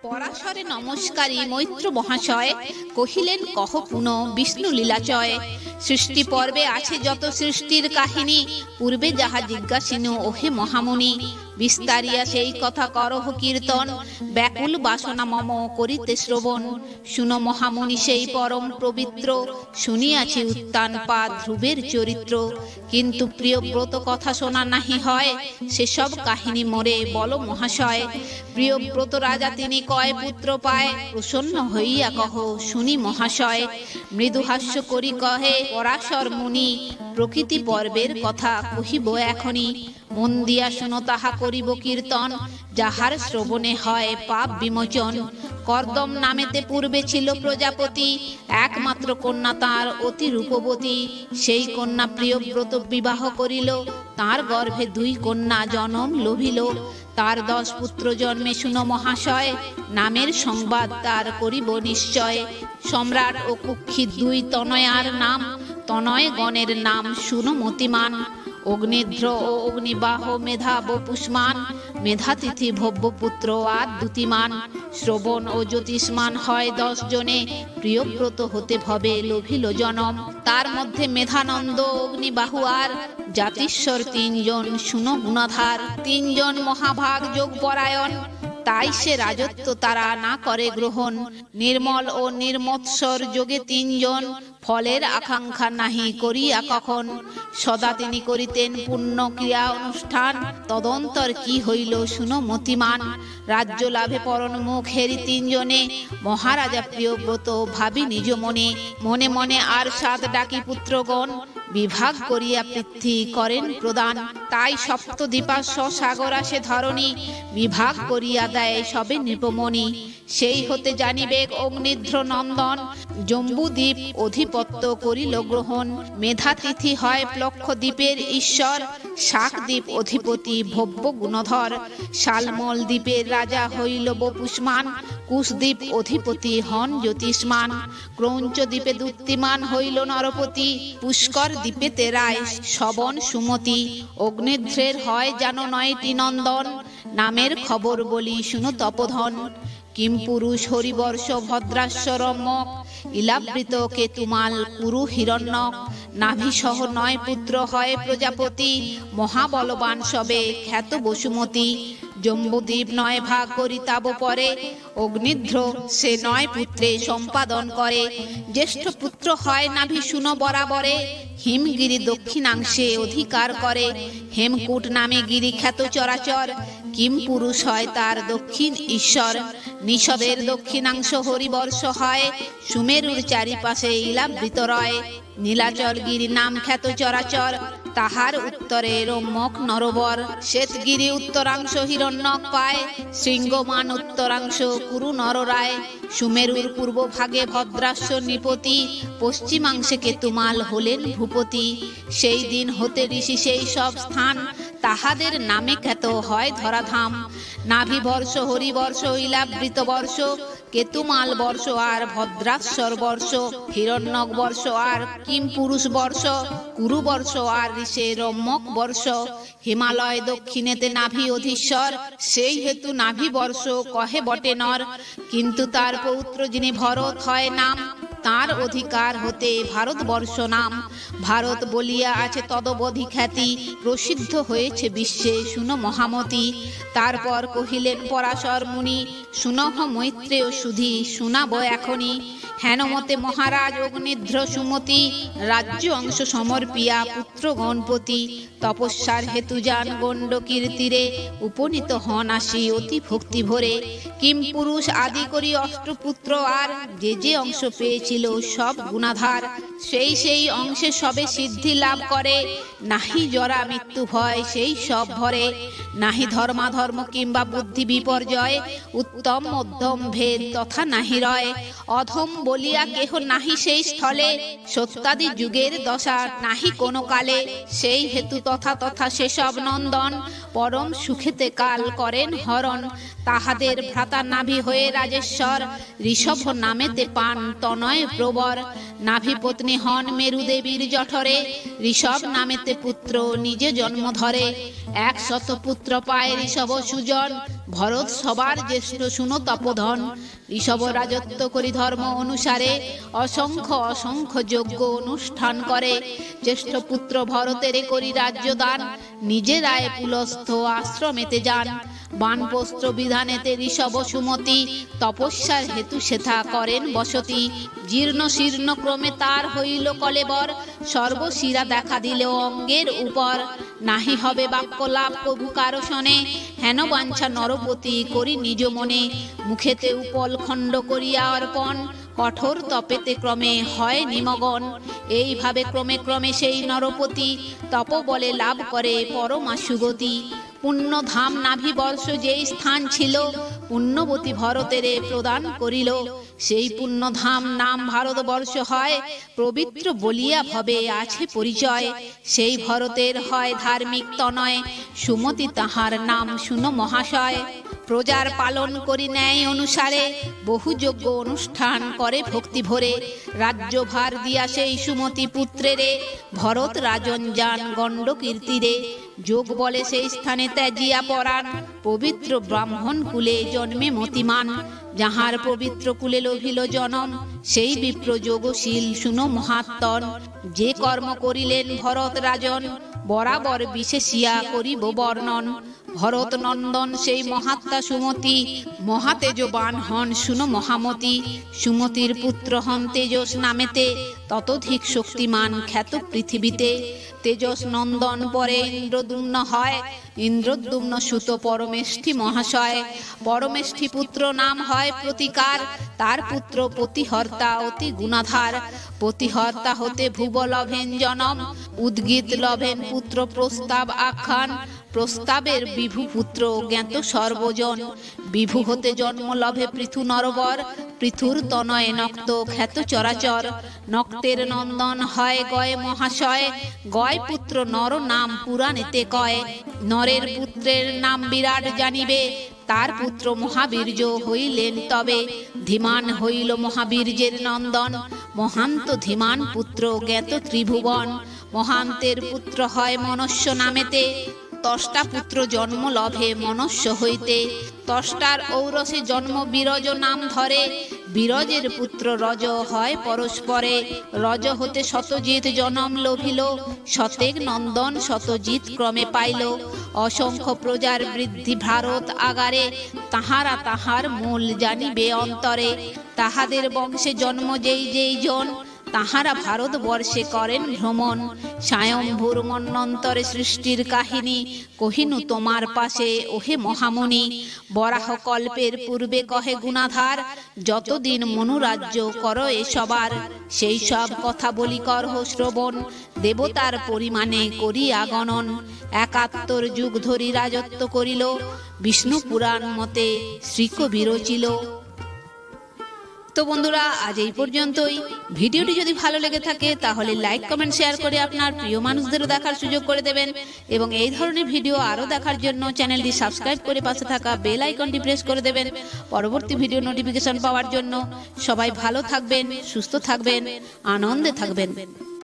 পরাশরে নমস্কারী মৈত্র মহাশয় কহিলেন, কহ পুন বিষ্ণু লীলাচয়। সৃষ্টি পর্বে আছে যত সৃষ্টির কাহিনী, পূর্বে যাহা জিজ্ঞাসিনু ওহে মহামুনি। বিস্তারিয়া সেই কথা করহ কীর্তন, ব্যাকুল বাসনা মম করিতে শ্রবণ। শুনো মহামুনি সেই পরম পবিত্র, শুনিয়াছি উত্তান পা ধ্রুবের চরিত্র। কিন্তু প্রিয়ব্রত কথা শোনা নাহি হয়, সেসব কাহিনী মোরে বল মহাশয়। প্রিয়ব্রত রাজা তিনি কয় পুত্র পায়, প্রসন্ন হইয়া কহ শুনি মহাশয়। মৃদুহাস্য করি কহে পরাশর মুনি, প্রকৃতি পর্বের কথা কহিব এখনি। মন দিয়া শুনো তাহা করিব কীর্তন, যাহার শ্রবণে হয় পাপ বিমোচন। কর্দম নামেতে পূর্বে ছিল প্রজাপতি, একমাত্র কন্যা তার অতি রূপবতী। সেই কন্যা প্রিয়ব্রত বিবাহ করিল, তার গর্ভে 2 কন্যা জনম লভিল। তার 10 পুত্র জন্মে শুনো মহাশয়, নামের সংবাদ তার করিব নিশ্চয়। সম্রাট ও কুক্ষী 2 তনয়ার নাম, তনয় গণের নাম শুনো মতিমান। অগ্নিধ্র ও অগ্নিবাহ মেধা বপুষ্মান, মেধাতিথি ভব্যপুত্র আর দ্যুতিমান। শ্রবণ ও জ্যোতিষ্মান হয় 10 জনে, প্রিয়ব্রত হতে ভবে লভিল জনম। তার মধ্যে মেধানন্দ অগ্নিবাহু আর জাতিশ্বর 3 জন শুনো গুণাধার। 3 জন মহাভাগ যোগপরায়ণ, তাই সে রাজত্ব তারা না করে গ্রহণ। নির্মল ও নির্মৎসর যোগে 3 জন, ফলের আকাঙ্ক্ষা নাহি করিয়া কখন। সদা তিনি করিতেন পুণ্য ক্রিয়া অনুষ্ঠান, তদন্তর কি হইল শুনো মতিমান। রাজ্য লাভে পরণমুখ হেরি 3 জনে, মহারাজা প্রিয়ব্রত ভাবি নিজ মনে। মনে মনে আর 7 ডাকি পুত্রগণ, বিভাগ করিয়া পৃথ্বী করেন প্রদান। তাই সপ্তদ্বীপাস্য সাগর আসে ধরণী, বিভাগ করিয়া দেয় সবে নৃপমণি। সেই হতে জানিবে অগ্নিধ্র নন্দন, জম্বুদ্বীপ অধিপত্য করিল গ্রহণ। মেধাতিথি হয় প্লক্ষদ্বীপের ঈশ্বর, শাকদ্বীপ অধিপতি ভব্য গুণধর। শালমল দ্বীপের রাজা হইল বপুষ্মান, কুশদ্বীপ অধিপতি হন জ্যোতিষ্মান। ক্রৌঞ্চ দ্বীপে দ্যুতিমান হইল নরপতি, পুষ্কর দ্বীপেতে রায় শবন সুমতি। অগ্নিধ্রের হয় জানো 9টি নন্দন, নামের খবর বলি শুনো তপোধন। কিমপুরুষ হরিবর্ষ ভদ্রাশ্বরমক, ইলাবৃত কেতুমাল কুরু হিরণ্যক। নাভিসহ 9 পুত্র হয় প্রজাপতি, মহাবলবান সবে খ্যাত বসুমতী। জম্বুদ্বীপ 9 ভাগ করি তাব পরে, অগ্নিধ্র সে 9 পুত্রে সম্পাদন করে। জ্যেষ্ঠ পুত্র হয় নাভি শুনো বরাবরে, হিমগিরি দক্ষিণাংশে অধিকার করে। হেমকূট নামে গিরি খ্যাত চরাচর, কিম পুরুষ হয় তার দক্ষিণ ঈশ্বর। নিষদের দক্ষিণাংশ হরিবর্ষ হয়, সুমেরুর চারিপাশে ইলাবৃত রয়। নীলাচল গিরি নাম খ্যাত চরাচর, তাহার উত্তরে রম্যক নরবর। শ্বেতগিরি উত্তরাংশ হিরণ্যক পায়, শৃঙ্গমান উত্তরাংশ কুরু নররায়। সুমেরুর পূর্ব ভাগে ভদ্রাস্য নৃপতি, পশ্চিমাংশে কেতুমাল হলেন ভূপতি। সেই দিন হতে ঋষি সেই সব স্থান, তাহাদের নামে খ্যাত হয় ধরাধাম। নাভিবর্ষ হরিবর্ষ ইলাবৃত বর্ষ, কেতুমাল বর্ষ আর ভদ্রাশ্বর বর্ষ। হিরণ্যক বর্ষ আর কিম পুরুষ বর্ষ, কুরু বর্ষ আর ঋষে রম্যক বর্ষ। হিমালয় দক্ষিণেতে নাভি অধীশ্বর, সেই হেতু নাভি বর্ষ কহে বটে নর। কিন্তু তার পৌত্র যিনি ভরত হয় নাম, তার অধিকার হতে ভারতবর্ষ নাম। ভারত বলিয়া আছে তদবধি খ্যাতি, প্রসিদ্ধ হয়েছে বিশ্বে শুনো মহামতি। তারপর কহিলেন পরাশর মুনি, শুনহ মৈত্রেয় সুধি শোনাব এখনি। হেনমতে মহারাজ অগ্নিধ্র সুমতি রাজ্য অংশ সমর্পিয়া পুত্র গণপতি তপস্যার হেতু যান গণ্ডকীর তীরে উপনীত হন আসি অতি ভক্তি ভরে কিম পুরুষ আদি করি অষ্টপুত্র আর যে অংশ পেয়েছিল সব গুণাধার সেই অংশে সবে সিদ্ধি লাভ করে নাহি জরা মৃত্যু ভয় সেই সব ভরে নাহি ধর্মাধর্ম কিংবা বুদ্ধি বিপর্যয় উত্তম মধ্যম ভেদ তথা নাহি রয় অধম বলিয়া কেহ নাহি সেই স্থলে সত্যাদি যুগের দশা নাহি কোনো কালে সেই হেতু তথা সেসব নন্দন পরম সুখেতে কাল করেন হরণ তাহাদের ভ্রাতা নাভি হয়ে রাজেশ্বর ঋষভ নামেতে পান তনয় প্রবর নাভি পত্নী হন মেরুদেবীর জঠরে ঋষভ নামেতে পুত্র নিজে জন্ম ধরে 100 পুত্র পায় ঋষভ সুজন ভরত সবার জ্যেষ্ঠ শুনো তপোধন ঋষভ রাজত্ব করি ধর্ম অনুসারে অসংখ্য যজ্ঞ অনুষ্ঠান করে জ্যেষ্ঠ পুত্র ভরতের করি রাজ্যদান নিজে রায় পুলস্থ আশ্রমেতে যান বানপ্রস্থ বিধানেতে ঋষভ সুমতি তপস্যার হেতু সেথা করেন বসতি জীর্ণ শীর্ণ ক্রমে তার হইল কলেবর সর্বশিরা দেখা দিল অঙ্গের উপর নাহি হবে বাক্য লাভ কভু কারো শনে হেন বাঞ্ছা নরপতি করি নিজ মনে মুখেতে উপল খণ্ড করিয়া অর্পণ কঠোর তপেতে ক্রমে হয় নিমগন এইভাবে ক্রমে সেই নরপতি তপ বলে লাভ করে পরমা সুগতি পুণ্যধাম নাভি বর্ষ যেই স্থান ছিল পুণ্যবতী ভরতেরে প্রদান করিল সেই পুণ্যধাম নাম ভারতবর্ষ হয় পবিত্র বলিয়া ভবে আছে পরিচয় সেই ভরতের হয় ধার্মিক তনয় সুমতি তাহার নাম শুনো মহাশয় প্রজার পালন করি ন্যায় অনুসারে বহু যজ্ঞ অনুষ্ঠান করে ভক্তি ভরে রাজ্যভার দিয়া সেই সুমতি পুত্রেরে ভরত রাজন যান গণ্ডকীর তীরে যোগ বলে সেই স্থানে ত্যাজিয়া পরাণ পবিত্র ব্রাহ্মণ কুলে জন্মে মতিমান যাহার পবিত্র কুলে লোভিল জনম সেই বিপ্র যোগশীল শুনো মহাত্তন যে কর্ম করিলেন ভরত রাজন বরাবর বিশেষিয়া করিব বর্ণন ভরত নন্দন সেই মহাত্মা সুমতি মহাতেজবান হন শুনো মহামতি সুমতির পুত্র হন তেজস নামেতে ততোধিক শক্তিমান খ্যাত পৃথিবীতে তেজস নন্দন পরে ইন্দ্রদ্যুম্ন হয় ইন্দ্রদ্যুম্ন সুত পরমেষ্ঠী মহাশয় পরমেষ্ঠী পুত্র নাম হয় প্রতিকার তার পুত্র প্রতিহর্তা অতি গুণাধার প্রতিহর্তা হতে ভুব লভেন জনম উদ্গীত লভেন পুত্র প্রস্তাব আখ্যান প্রস্তাবের বিভু পুত্র জ্ঞাত সর্বজন বিভু হতে জন্ম লভে পৃথু নরবর পৃথুর তনয় নক্ত খ্যাত চরাচর নক্তের নন্দন হয় গয় মহাশয় গয় পুত্র নর নাম পুরাণেতে কয় নরের পুত্রের নাম বিরাট জানিবে তার পুত্র মহাবীর্য হইলেন তবে ধীমান হইল মহাবীর্যের নন্দন মহান্ত ধীমান পুত্র জ্ঞাত ত্রিভুবন মহান্তের পুত্র হয় মনুষ্য নামেতে তষ্টা পুত্র জন্ম লভে মনুষ্য হইতে তষ্টার ঔরসে জন্ম বিরজ নাম ধরে বিরজের পুত্র রজ হয় পরস্পরে রজ হতে শতজিৎ জনম লভিল শতেক নন্দন শতজিৎ ক্রমে পাইল অসংখ্য প্রজার বৃদ্ধি ভারত আগারে তাহারা তাহার মূল জানিবে অন্তরে তাহাদের বংশে জন্ম যেই জন তাহারা ভারতবর্ষে করেন ভ্রমণ স্বয়ম্ভূর মন্বন্তরে সৃষ্টির কাহিনী কহিনু তোমার পাশে ওহে মহামুনি বরাহ কল্পের পূর্বে কহে গুণাধার যতদিন মনুরাজ্য কর এ সবার সেই সব কথা বলি করহ শ্রবণ দেবতার পরিমাণে করিয়া গণন ৭১ যুগ ধরি রাজত্ব করিল বিষ্ণু পুরাণ মতে শ্রীকবি রচিল। তো বন্ধুরা আজ এই পর্যন্তই। ভিডিওটি যদি ভালো লেগে থাকে তাহলে লাইক কমেন্ট শেয়ার করে আপনার প্রিয় মানুষদেরও দেখার সুযোগ করে দেবেন এবং এই ধরনের ভিডিও আরও দেখার জন্য চ্যানেলটি সাবস্ক্রাইব করে পাশে থাকা বেল আইকনটি প্রেস করে দেবেন পরবর্তী ভিডিও নোটিফিকেশন পাওয়ার জন্য। সবাই ভালো থাকবেন, সুস্থ থাকবেন, আনন্দে থাকবেন।